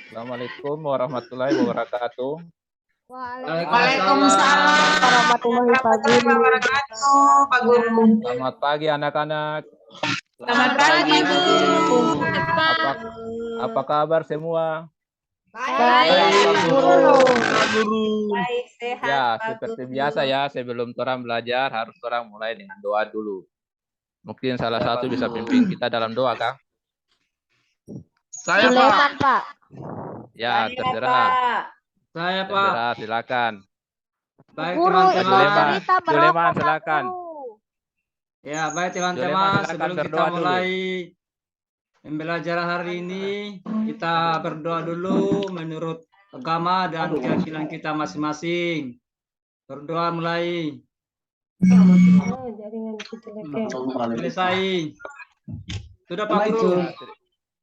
Assalamualaikum warahmatullahi wabarakatuh. Waalaikumsalam warahmatullahi wabarakatuh, Pak Guru. Selamat pagi anak-anak. Selamat pagi, Bu. Apa kabar semua? Baik, Guru. Baik, sehat, Ya, Pak seperti Guru. biasa ya, sebelum orang belajar harus orang mulai dengan doa dulu. Mungkin salah satu bisa pimpin kita dalam doa, Kang? Saya Sulaiman, Pak. Ya, Saya, terserah. Pak. Saya Pak. Terserah, silakan. Baik Guru, teman-teman. cerita Sulaiman, merokok, Pak silakan. Guru. Ya baik Sulaiman, teman-teman. silakan Sebelum kita berdoa dulu. mulai pembelajaran hari ini, kita berdoa dulu menurut agama dan keyakinan kita masing-masing. Berdoa mulai. Selesai. Sudah Pak Guru.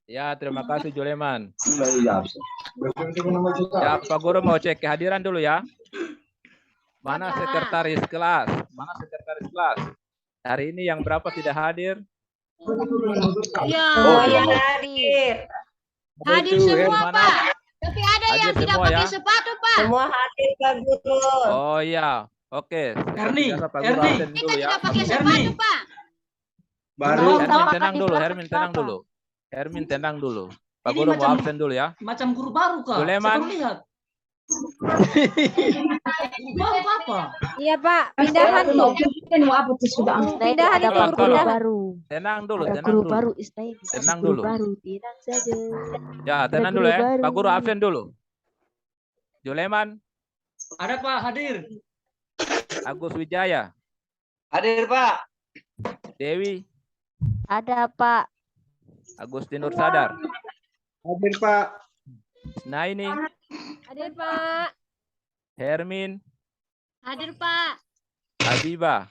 Ya, terima kasih Sulaiman. Ya, Pak Guru mau cek kehadiran dulu ya. Mana sekretaris kelas? Mana sekretaris kelas? Hari ini yang berapa tidak hadir? Ya, yang hadir. hadir semua, Pak. Tapi ada Hadir yang tidak semua, pakai ya? sepatu, Pak. Semua hadir, Pak Guru. Oh iya, oke. Erni, Biasa Pak Guru Erni. absen Kita dulu ya. tidak pakai Erni. sepatu, Pak. Hermin tenang dulu, Hermin tenang dulu. Hermin tenang dulu. Pak Ini Guru mau macam- absen dulu ya. Macam guru baru kah? Sulaiman. Saya baru lihat. Guru baru apa? Iya, Pak. Pindahan tuh. Pindahan itu Tolong, guru tolong. baru. Tenang dulu, Ada tenang guru dulu. baru, istilahnya. Tenang Guru dulu. baru, tenang saja. Ya, Ada tenang guru dulu ya. baru. Pak Guru absen dulu. Sulaiman, Ada Pak hadir. Agus Wijaya, Hadir Pak. Dewi, Ada, Pak. Agustin Nur Sadar, Hadir Pak. Naini, Hadir, Pak. Hermin, Hadir, Pak. Habibah,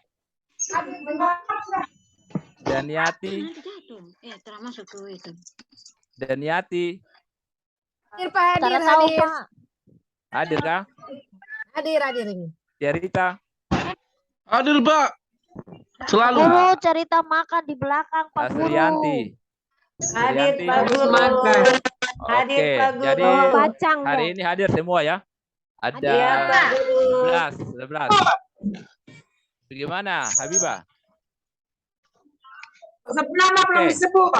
Daniati, Termasuk itu. Daniati, Hadir Pak, Cara hadir, tahu, hadir. Pak. hadir kah? Hadir ini. Cerita, Hadir Pak. Selalu. Guru cerita makan di belakang, Pak Guru. Asrianti. Hadir, Asrianti. Pak Guru. Hadir, Oke, Pak Guru. jadi Bacang, hari ini hadir semua ya. Ada Iya, Pak Guru. 11. Bagaimana, Habibah? Nama belum Oke. disebut.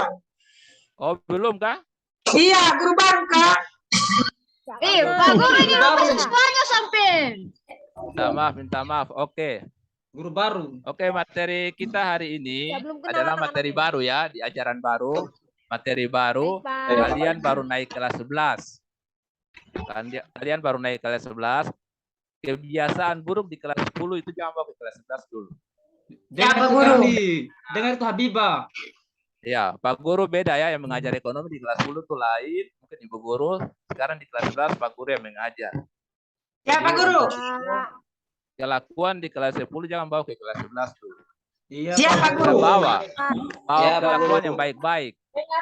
Oh, belum kah? Iya, guru baru Kak. Pak Guru ini lupa semuanya sampai. Minta maaf. Oke. Guru baru. Oke, materi kita hari ini Ya, belum kenal adalah anak-anak materi ini. baru ya, di ajaran baru, materi baru. Baik, Pak. Kalian baru naik kelas 11. Kalian baru naik kelas 11. Kebiasaan buruk di kelas 10 itu jangan bawa ke kelas 11 dulu. Dengar Pak itu Guru. Erni. Dengar itu Habibah. Ya, Pak Guru beda ya, yang mengajar ekonomi di kelas 10 itu lain. Mungkin Ibu Guru, sekarang di kelas 11 Pak Guru yang mengajar. Ya, Pak Guru. Kelakuan di kelas 10 jangan bawa ke kelas 11 dulu. Iya Siap, Pak Kita Guru. bawa Ya, Pak kelakuan Guru. yang baik-baik.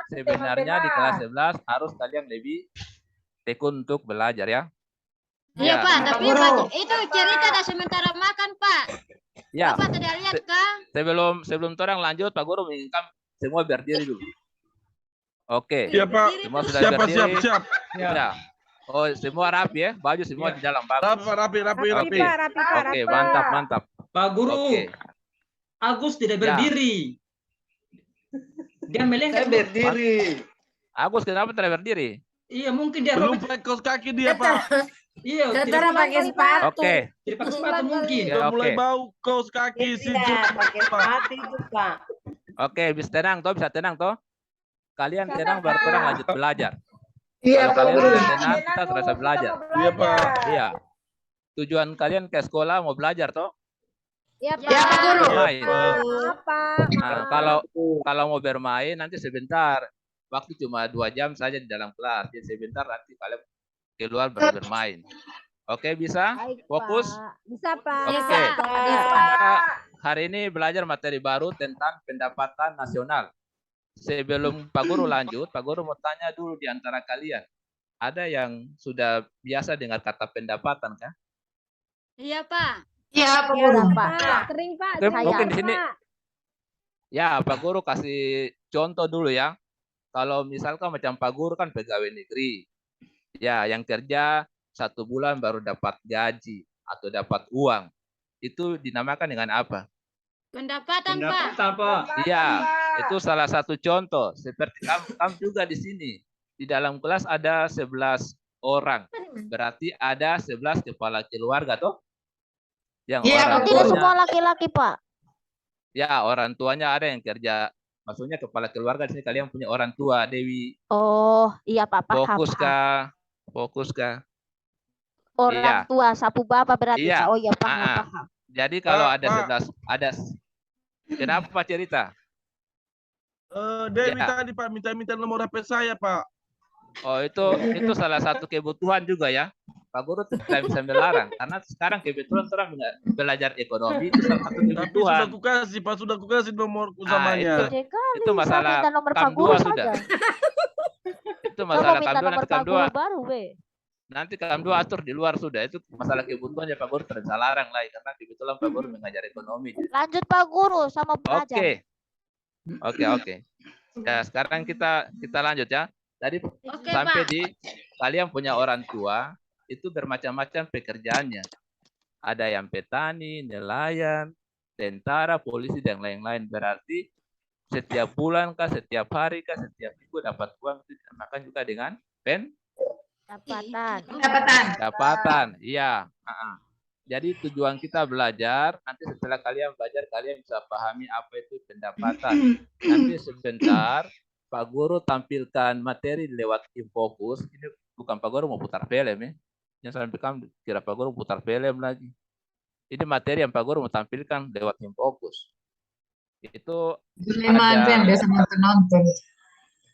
Sebenarnya di kelas 11 harus kalian lebih tekun untuk belajar ya. Iya, Ya. Pak, Pak tapi Guru. Pak, itu cerita dah sementara makan, Pak. Ya, Bapak tidak lihat kah? sebelum orang lanjut Pak Guru menginginkan semua berdiri dulu. Oke. Iya Pak. Semua sudah Siap Pak, berdiri. siap. Ya. Oh, semua rapi ya. Baju semua Ya. di dalam bagus. Rapi. Oke, mantap. Pak Guru. Oke. Agus tidak Ya. berdiri. Dia melengket. Saya berdiri. Agus kenapa tidak berdiri? Iya mungkin dia Belum robek. pakai kaos kaki dia Pak. Iya. Saudara pakai sepatu. Oke. Tidak pakai sepatu mungkin. Ya, Udah oke. mulai bau kaos kaki si Tidak pakai Pak. sepatu itu, Pak. Oke, bisa tenang toh, bisa tenang toh. Kalian tenang baru orang lanjut belajar. Iya, Kalau Pak kalian Guru. sudah tenang, kita selesai belajar. Iya Pak. Iya. Tujuan kalian ke sekolah mau belajar toh? Ya, Ya, Pak Guru. Bermain. Apa? Nah, kalau mau bermain nanti sebentar. Waktu cuma 2 jam saja di dalam kelas. Jadi sebentar nanti kalian keluar baru bermain. Oke, bisa? Baik, Fokus. Pak. Bisa, Pak. Oke. Bisa, Pak. Kita hari ini belajar materi baru tentang pendapatan nasional. Sebelum Pak Guru lanjut, Pak Guru mau tanya dulu di antara kalian. Ada yang sudah biasa dengar kata pendapatan kah? Iya, Pak. Iya, Pak Iya, Guru. Pak. Sering, Pak. Oke, Saya, mungkin di sini- Pak. Ya, Pak Guru kasih contoh dulu ya. Kalau misalkan macam Pak Guru kan pegawai negeri. Ya, yang kerja 1 bulan baru dapat gaji atau dapat uang. Itu dinamakan dengan apa? Pendapatan, Pak. Pendapatan, Pak. Iya, itu salah satu contoh. Seperti kamu juga di sini. Di dalam kelas ada 11 orang. Berarti ada 11 kepala keluarga toh? Yang Iya, orang betul. Tidak tuanya, semua laki-laki, Pak. ya orang tuanya ada yang kerja. Maksudnya kepala keluarga di sini kalian punya orang tua, Dewi. Oh, iya, Pak. Paham. Fokus paham. kah? Fokus kah? Orang Iya. tua, sapu bapak berarti, Iya. Pak. Oh, iya, paham, Ah, ah. paham. Jadi kalau Pak, ada Pak. 11, ada kenapa Pak cerita? Dewi Ya. tadi Pak minta nomor HP saya Pak. Oh, itu salah satu kebutuhan juga ya. Pak Guru tidak bisa melarang karena sekarang kebetulan orang belajar ekonomi itu salah satu Tapi kebutuhan. sudah kukasih Pak, sudah kukasih nomorku Ah, samanya. Gede kali, itu saya masalah minta nomor Pak KAM Guru 2 sudah. saja. Itu Saya mau masalah minta KAM 2 nomor nanti Pak KAM 2 Guru baru, be. nanti KAM 2 atur di luar sudah. Itu masalah kebutuhannya Pak Guru tidak bisa larang lah karena kebetulan Pak Guru mengajar ekonomi. Lanjut Pak Guru sama belajar. Oke. Ya, sekarang kita lanjut ya. Tadi sampai di kalian punya orang tua, itu bermacam-macam pekerjaannya. Ada yang petani, nelayan, tentara, polisi, dan lain-lain. Berarti setiap bulan kah, setiap hari kah, setiap minggu dapat uang itu dinamakan juga dengan pendapatan. Iya. Jadi tujuan kita belajar, nanti setelah kalian belajar, kalian bisa pahami apa itu pendapatan. Nanti sebentar, Pak Guru tampilkan materi lewat Infokus. Ini bukan Pak Guru mau putar film ya. Yang sampai kamu kira Pak Guru putar film lagi. Ini materi yang Pak Guru mau tampilkan lewat Infokus. Itu ada. biasa nonton.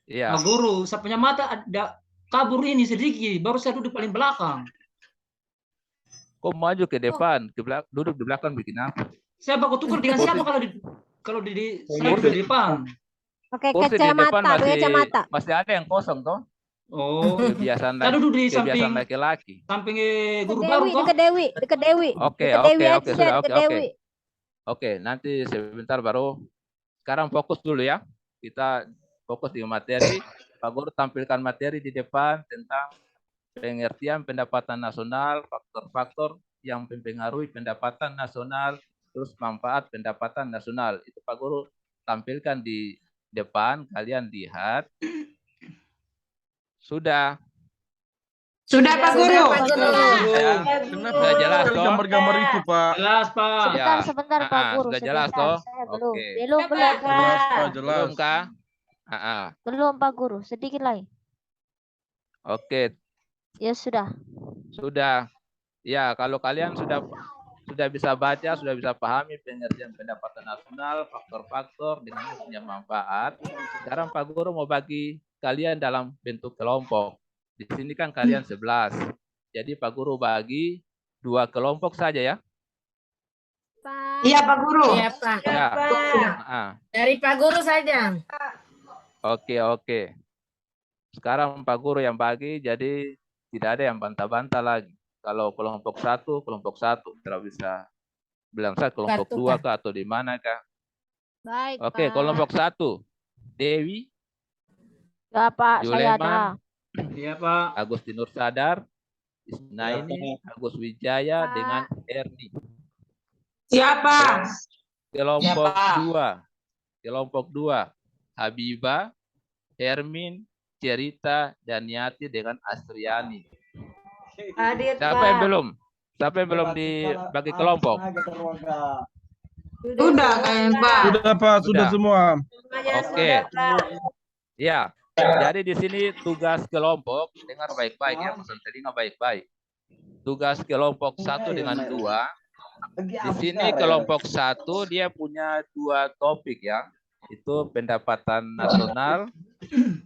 Iya. Pak Guru, saya punya mata ada kabur ini sedikit, baru saya duduk paling belakang. Kok maju ke depan, duduk di belakang bikin apa? Saya bakal tukar dengan siapa kalau di saya di depan. Pakai Kursi di depan kacamata. masih ada yang kosong toh? Oh, Kebiasaan saya duduk di kebiasaan samping laki-laki. samping guru baru kok. Dekat Dewi. Oke, Dekat Dewi aja, sudah, dekat Dewi. Oke, nanti sebentar baru. Sekarang fokus dulu ya. Kita fokus di materi. Pak Guru tampilkan materi di depan tentang pengertian pendapatan nasional, faktor-faktor yang mempengaruhi pendapatan nasional, terus manfaat pendapatan nasional. Itu Pak Guru tampilkan di depan, kalian lihat. Sudah. Sudah Pak Guru. Ya, Kenapa sudah jelas sekali toh? gambar-gambar itu Pak? Jelas, Pak. Ya. Sebentar Pak Guru. Sudah jelas sebentar. toh? Saya belum. Oke. Belum. Jelas Pak, jelas. Belum kah? Belum Pak Guru, sedikit lagi. Oke, Ya sudah. sudah. Ya, kalau kalian sudah bisa baca, sudah bisa pahami pengertian pendapatan nasional, faktor-faktor dengan punya manfaat. Sekarang Pak Guru mau bagi kalian dalam bentuk kelompok. Di sini kan kalian 11. Jadi Pak Guru bagi 2 kelompok saja ya. Iya Pak Guru. Iya, Pak. Ya. Dari Pak Guru saja. Oke. Sekarang Pak Guru yang bagi, jadi tidak ada yang bantah-bantah lagi. Kalau kelompok 1, tidak bisa bilang saya kelompok 2 kah atau di mana kah. Baik, Oke, Pak. kelompok 1. Dewi, Ya Pak, saya ada. Juleman, Iya, Pak. Agustinur Sadar, Isnaini, Agus Wijaya dengan Erni. Siapa? Kelompok 2. Habibah, Hermin, Cerita, dan Yati dengan Astriani. Hadir, Siapa yang belum? Siapa yang belum dibagi kelompok? Sudah kayaknya Pak. Sudah Pak, sudah semua. Oke. Ya. Jadi di sini tugas kelompok, dengar baik-baik ya, pesan telinga baik-baik. Tugas kelompok 1 dengan 2. Di sini kelompok 1 dia punya 2 topik ya. Itu pendapatan nasional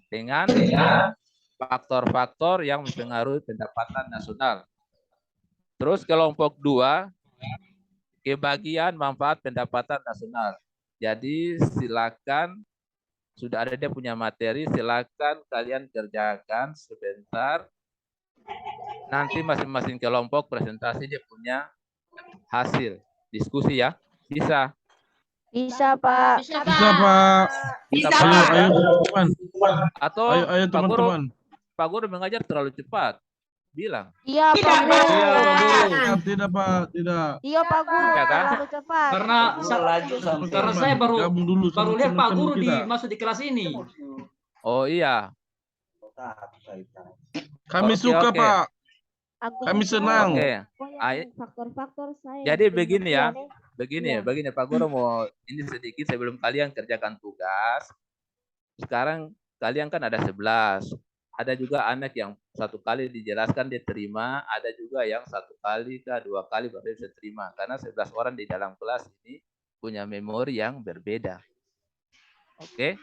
dengan faktor-faktor yang mempengaruhi pendapatan nasional. Terus kelompok 2, kebagian manfaat pendapatan nasional. Jadi silakan, sudah ada dia punya materi, silakan kalian kerjakan sebentar. Nanti masing-masing kelompok presentasi dia punya hasil. Diskusi ya. Bisa. Bisa Pak. Bisa Pak. Bisa Pak. Pak. Ayo teman-teman. Atau Ayo Pak Guru, teman-teman. Pak Guru mengajar terlalu cepat. Bilang. Iya, Tidak, Pak Pak. Guru. Tidak, Pak. Tidak. Iya, Pak Guru. Iya, kan? Terlalu cepat. Karena karena saya baru Gabung dulu sama lihat Pak teman-teman Guru kita. masuk di kelas ini. Oh iya. Kami Oke, suka, oke. Pak. Aku Kami suka. senang. Oke. Pokoknya faktor-faktor saya. Jadi yang begini ya. nih. Begini, Iya. begini Pak Guru mau ini sedikit sebelum kalian kerjakan tugas. Sekarang kalian kan ada 11. Ada juga anak yang satu kali dijelaskan dia terima, ada juga yang satu kali ke 2 kali baru bisa terima. Karena 11 orang di dalam kelas ini punya memori yang berbeda. Oke?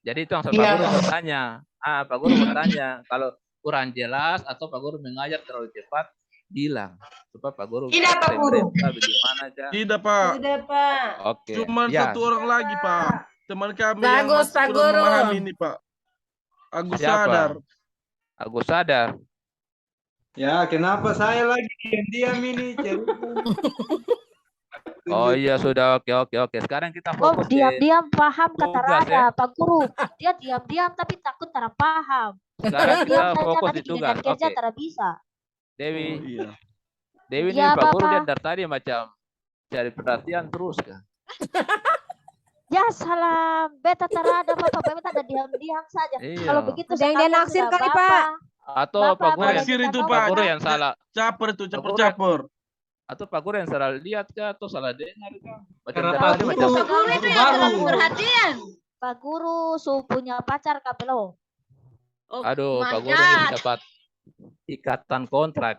Jadi itu yang Pak Iya. Guru bertanya. Pak Guru bertanya, kalau kurang jelas atau Pak Guru mengajar terlalu cepat, bilang. Supaya Pak Guru Tidak, Pak Guru. pemerintah bagaimana aja. Tidak, Pak. Sudah, Pak. Oke. Cuma Ya. satu orang lagi, Pak. Teman kami yang Bagus, masih Pak kurang Guru. memahami ini, Pak. Agus Siapa? Sadar. Agus Sadar. Ya, kenapa saya lagi diam ini? Oh iya sudah, oke. Sekarang kita Oh, fokus di diam-diam paham kata tugas, Rada, ya. Pak Guru. Dia diam-diam tapi takut tak paham. sekarang Diam kita saja fokus nanti di tugas. giliran kerja Oke. tak bisa. Dewi, Iya. Dewi ini Ya, Pak Guru Papa. lihat dari tadi macam cari perhatian terus kan. Ya salam, beta tak ada Bapak, beta ada diam-diam saja. Iya. Kalau begitu Ada yang dia sekalian naksir sudah kali, Bapak. Pak. Atau Bapak, Pak Guru kalau yang Naksir kita itu, mau- Pak. Pak Guru yang salah. Caper itu, Guru. caper-caper. Atau Pak Guru yang salah lihat kah atau salah dengar kah? Macam Karena dari Pak tadi Guru, macam guru baru. Pak Guru punya pacar kapelo. aduh Pak Guru ini dapat ikatan kontrak.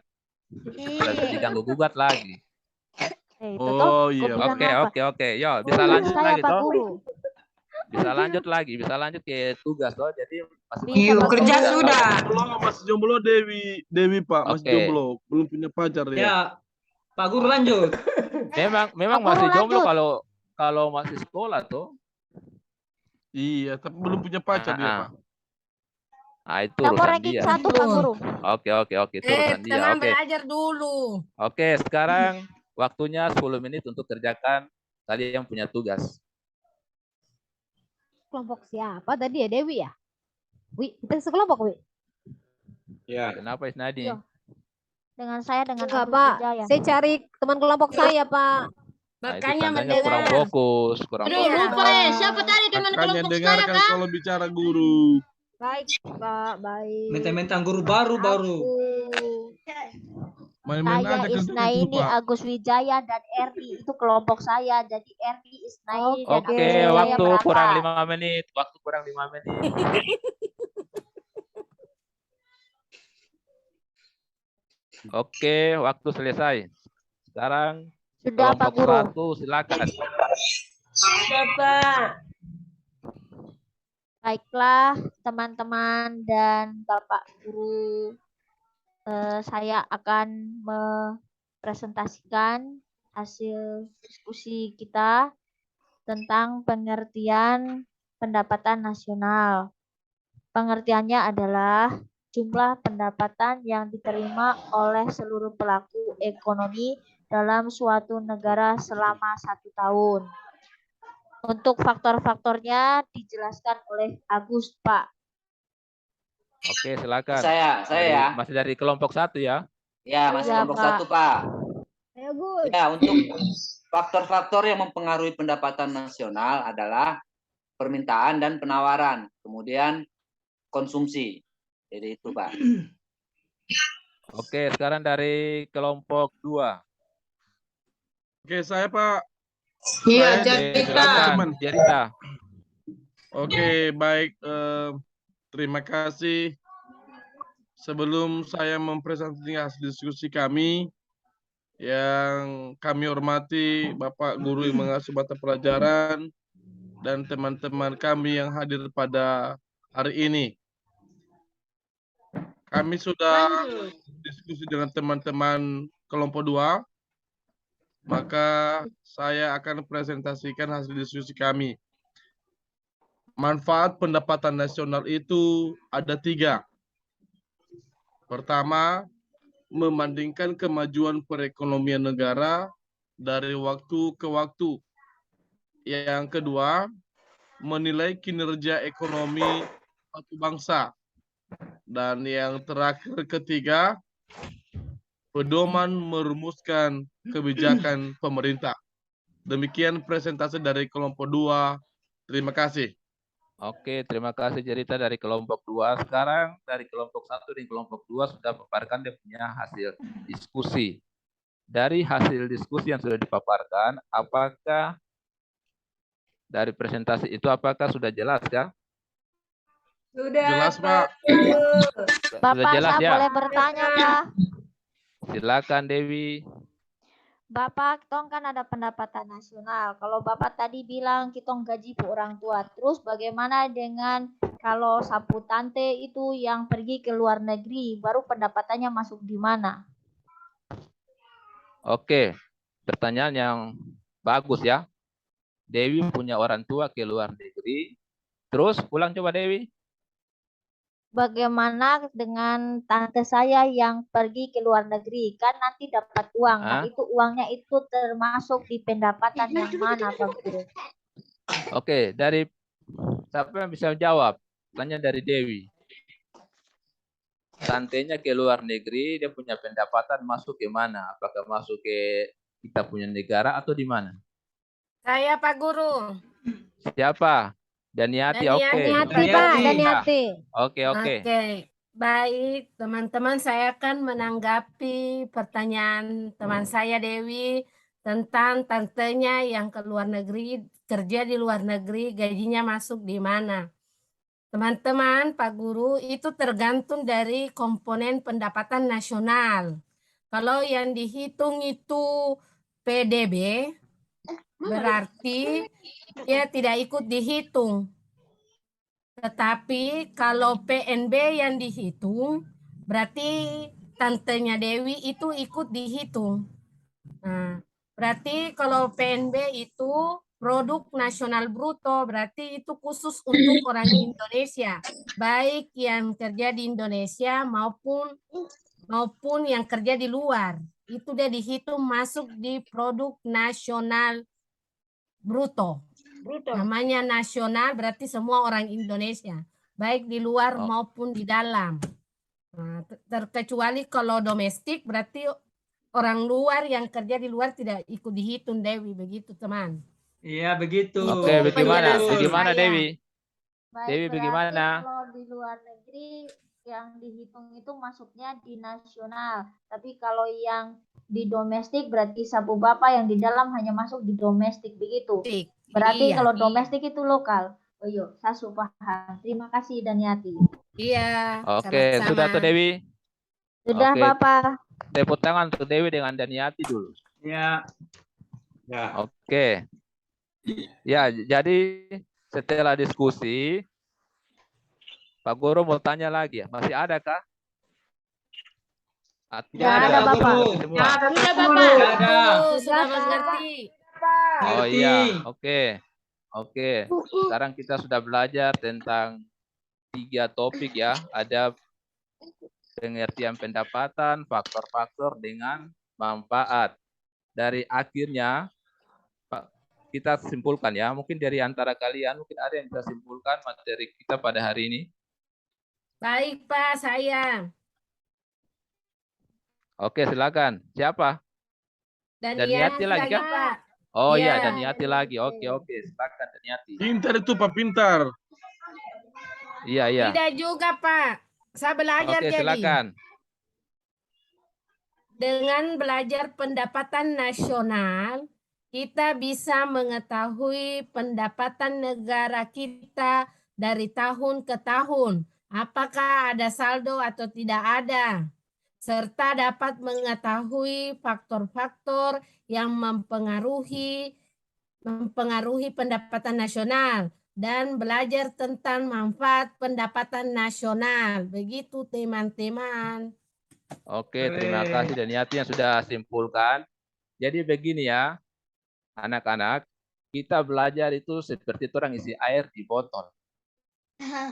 Berarti diganggu gugat lagi. Itu toh, Oh, kau iya. bilang Oke. apa? Yo, bisa Guru lanjut saya, lagi Pak toh. Guru. Bisa lanjut ke tugas toh. Jadi masih Bisa, Yuk, Pak kerja Guru. sudah. Masih jomblo Dewi, Pak. Masih Oke. jomblo. Belum punya pacar ya. Ya, Pak Guru lanjut. Memang Pak Guru masih jomblo lanjut. kalau masih sekolah tuh. Iya, tapi belum punya pacar dia, Ah, Pak. Itu Kamu urusan ranking dia. 1 Pak Guru. Oke, itu urusan dia. Tenang Oke. belajar dulu. Oke, sekarang waktunya 10 menit untuk kerjakan kalian yang punya tugas. Kelompok siapa tadi ya, Dewi ya? Wi, kita sekelompok, Wi. Ya. Kenapa Isnadi? Iya. Dengan saya dengan Enggak, Agus Pak. Wijaya. Saya cari teman kelompok saya, Pak. Nah, itu Makanya tandanya kurang mendengar. fokus, kurang Aduh, fokus. lupa ya. Siapa tadi teman Makanya kelompok saya, dengarkan Kak? kalau bicara guru. Baik, Pak. Baik. Mentang-mentang guru baru. Main-main Saya aja ke Isnaini, Pak. Agus Wijaya, dan Erdi. Itu kelompok saya. Jadi Erdi, Isnaini, dan Oke, Agus Wijaya waktu berangkat. kurang 5 menit. Waktu kurang 5 menit. Oke, waktu selesai. Sekarang Sudah, Pak kelompok Guru. 1 silakan. Pak. Baiklah, teman-teman dan Bapak Guru. Saya akan mempresentasikan hasil diskusi kita tentang pengertian pendapatan nasional. Pengertiannya adalah jumlah pendapatan yang diterima oleh seluruh pelaku ekonomi dalam suatu negara selama 1 tahun. Untuk faktor-faktornya dijelaskan oleh Agus, Pak. Oke, silakan. Saya ya. Masih dari kelompok 1 ya. Ya, masih Iya, kelompok Pak. 1, Pak. Ayo, Gus. Ya, untuk faktor-faktor yang mempengaruhi pendapatan nasional adalah permintaan dan penawaran, kemudian konsumsi. Jadi itu, Pak. Oke, sekarang dari kelompok 2. Oke, saya Pak. Iya, Oke, Cerita. silakan, Cerita. Oke, baik. Terima kasih. Sebelum saya mempresentasikan hasil diskusi kami, yang kami hormati Bapak Guru yang mengasuh mata pelajaran dan teman-teman kami yang hadir pada hari ini. Kami sudah diskusi dengan teman-teman kelompok 2, maka saya akan presentasikan hasil diskusi kami. Manfaat pendapatan nasional itu ada 3. Pertama, membandingkan kemajuan perekonomian negara dari waktu ke waktu. Yang kedua, menilai kinerja ekonomi suatu bangsa. Dan yang terakhir ketiga, pedoman merumuskan kebijakan pemerintah. Demikian presentasi dari kelompok 2. Terima kasih. Oke, terima kasih cerita dari kelompok 2. Sekarang dari kelompok 1 dan kelompok 2 sudah memaparkan dia punya hasil diskusi. Dari hasil diskusi yang sudah dipaparkan, apakah dari presentasi itu apakah sudah jelas kah? Sudah, Jelas, Pak. Sudah Bapak, jelas saya ya? boleh bertanya, Pak? Silakan Dewi. Bapak, kitong kan ada pendapatan nasional. Kalau Bapak tadi bilang kitong gaji bu orang tua, terus bagaimana dengan kalau sapu tante itu yang pergi ke luar negeri, baru pendapatannya masuk di mana? Oke, pertanyaan yang bagus ya. Dewi punya orang tua ke luar negeri. Terus ulang coba Dewi. Bagaimana dengan tante saya yang pergi ke luar negeri? Kan nanti dapat uang. Nah, itu uangnya itu termasuk di pendapatan yang mana, Pak Guru? Oke, dari siapa yang bisa jawab? Tanya dari Dewi. Tantenya ke luar negeri, dia punya pendapatan masuk ke mana? Apakah masuk ke kita punya negara atau di mana? Saya Pak Guru. Siapa? Daniati, oke. Daniati, Pak. Daniati. Oke. Oke, baik teman-teman, saya akan menanggapi pertanyaan teman saya Dewi tentang tantenya yang ke luar negeri, kerja di luar negeri, gajinya masuk di mana. Teman-teman, Pak Guru, itu tergantung dari komponen pendapatan nasional. Kalau yang dihitung itu PDB, berarti dia tidak ikut dihitung. Tetapi kalau PNB yang dihitung, berarti tantenya Dewi itu ikut dihitung. Nah, berarti kalau PNB itu produk nasional bruto, berarti itu khusus untuk orang Indonesia, baik yang kerja di Indonesia maupun yang kerja di luar. Itu dia dihitung masuk di produk nasional bruto. Namanya nasional berarti semua orang Indonesia, baik di luar maupun di dalam. Nah, terkecuali kalau domestik berarti orang luar yang kerja di luar tidak ikut dihitung, Dewi, begitu teman. Iya, begitu. Oke, bagaimana Saya. Dewi? Baik, Dewi berarti bagaimana? kalau di luar negeri yang dihitung itu masuknya di nasional. Tapi kalau yang di domestik berarti sabu bapak yang di dalam hanya masuk di domestik, begitu. Berarti Iya. kalau domestik itu lokal. Oh iya, saya paham. Terima kasih Daniati. Iya. Oke, sama-sama. sudah tuh Dewi? Sudah, Oke. Bapak. Tepuk tangan untuk Dewi dengan Daniati dulu. Ya. Oke. Ya, jadi setelah diskusi, Pak Guru mau tanya lagi ya, masih ada kah? Tidak ada, Bapak. Semua. Sudah, Bapak. Ada. Sudah mengerti. Oh iya, oke. Sekarang kita sudah belajar tentang 3 topik ya. Ada pengertian pendapatan, faktor-faktor dengan manfaat. Dari akhirnya kita simpulkan ya. Mungkin dari antara kalian mungkin ada yang bisa simpulkan materi kita pada hari ini. Baik, Pak, saya. Oke, silakan. Siapa? Daniati lagi kan? Pak. Oh iya, Iya. Daniati lagi. Oke. Silakan Daniati. Pintar itu, Pak, pintar. Iya. Tidak juga, Pak. Saya belajar Oke, jadi. silakan. Dengan belajar pendapatan nasional, kita bisa mengetahui pendapatan negara kita dari tahun ke tahun. Apakah ada saldo atau tidak ada. Serta dapat mengetahui faktor-faktor yang mempengaruhi pendapatan nasional dan belajar tentang manfaat pendapatan nasional. Begitu teman-teman. Oke, terima kasih Daniati yang sudah simpulkan. Jadi begini ya, anak-anak, kita belajar itu seperti orang isi air di botol.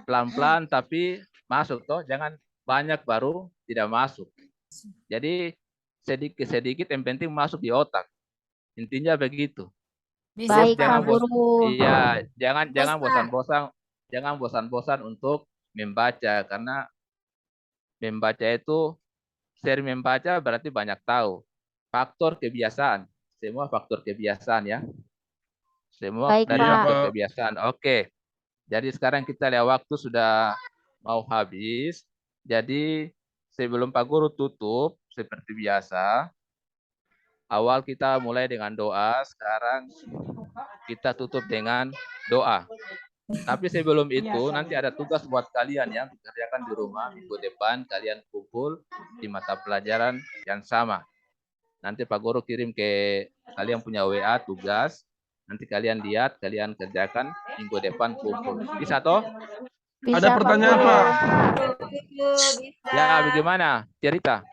Pelan-pelan tapi masuk toh, jangan banyak baru tidak masuk. Jadi sedikit-sedikit yang penting masuk di otak. Intinya begitu. Baik, jangan Pak Guru. Iya, jangan bosan-bosan untuk membaca karena Membaca itu, sering membaca berarti banyak tahu. Faktor kebiasaan. Semua faktor kebiasaan ya. Semua Baik, dari Pak. faktor kebiasaan. Oke. Jadi sekarang kita lihat waktu sudah mau habis. Jadi sebelum Pak Guru tutup, seperti biasa, awal kita mulai dengan doa, sekarang kita tutup dengan doa. Tapi sebelum itu, nanti ada tugas buat kalian yang dikerjakan di rumah. Minggu depan kalian kumpul di mata pelajaran yang sama. Nanti Pak Guru kirim ke kalian punya WA tugas. Nanti kalian lihat, kalian kerjakan minggu depan kumpul. Bisa toh? Bisa, Ada pertanyaan, Guru. Pak. Ya, bagaimana? Cerita.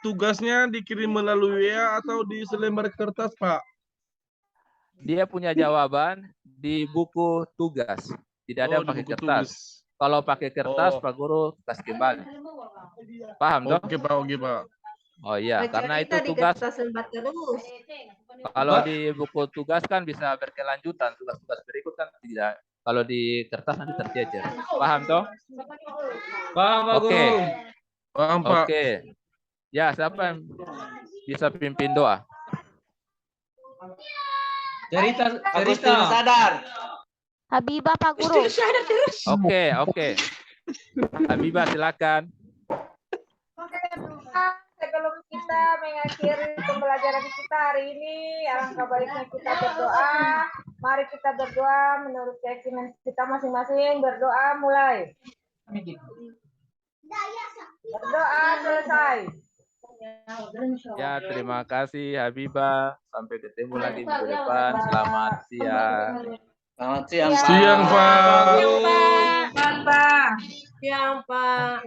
Tugasnya dikirim melalui WA atau di selembar kertas, Pak? Dia punya jawaban di buku tugas. Tidak ada yang di pakai buku kertas. tugas. Kalau pakai kertas, Oh. Pak Guru kasih kembali. Paham toh? Oke, Pak. Oke, Pak. Oh iya, karena itu tugas. Kalau di buku tugas kan bisa berkelanjutan. Tugas-tugas berikut kan tidak. Kalau di kertas nanti tercecer. Paham toh? Paham, Pak Oke. Guru. Paham, Pak. Oke. Ya, siapa yang bisa pimpin doa? Cerita. Agustin sadar. Habibah, Pak Guru. Oke. Habibah, silakan. Sebelum kita mengakhiri pembelajaran kita hari ini, alangkah baiknya kita berdoa. Mari kita berdoa menurut keyakinan kita masing-masing. Berdoa mulai. Berdoa selesai. Ya, terima kasih Habibah. Sampai ketemu lagi minggu depan. Selamat siang. Selamat siang, Pak. Siang, Pak. Siang, Pak.